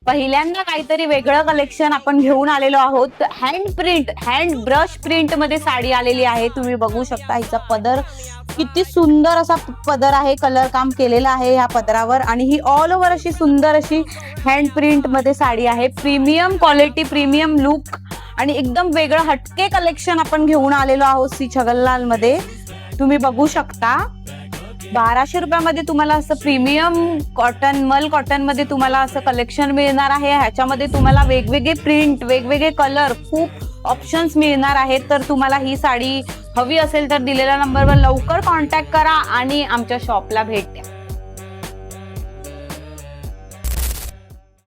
पहिल्यांदा काहीतरी वेगळं कलेक्शन आपण घेऊन आलेलो आहोत. Hand print, hand brush print मध्ये साडी आलेली आहे. तुम्ही बघू शकता हिचा पदर किती सुंदर असा पदर आहे, कलर काम केलेलं आहे ह्या पदरावर आणि ही ऑल ओव्हर अशी सुंदर अशी हँड प्रिंट मध्ये साडी आहे. प्रीमियम क्वालिटी, प्रीमियम लुक आणि एकदम वेगळं हटके कलेक्शन आपण घेऊन आलेलो आहोत श्री छगनलाल मध्ये. तुम्ही बघू शकता 1200 रुपयामध्ये तुम्हाला असं प्रीमियम कॉटन, मल कॉटन मध्ये तुम्हाला असं कलेक्शन मिळणार आहे. ह्याच्यामध्ये तुम्हाला वेगवेगळे प्रिंट, वेगवेगळे कलर, खूप ऑप्शन्स मिळणार आहेत. तर तुम्हाला ही साडी हवी असेल तर दिलेल्या नंबरवर लवकर कॉन्टॅक्ट करा आणि आमच्या शॉपला भेट द्या.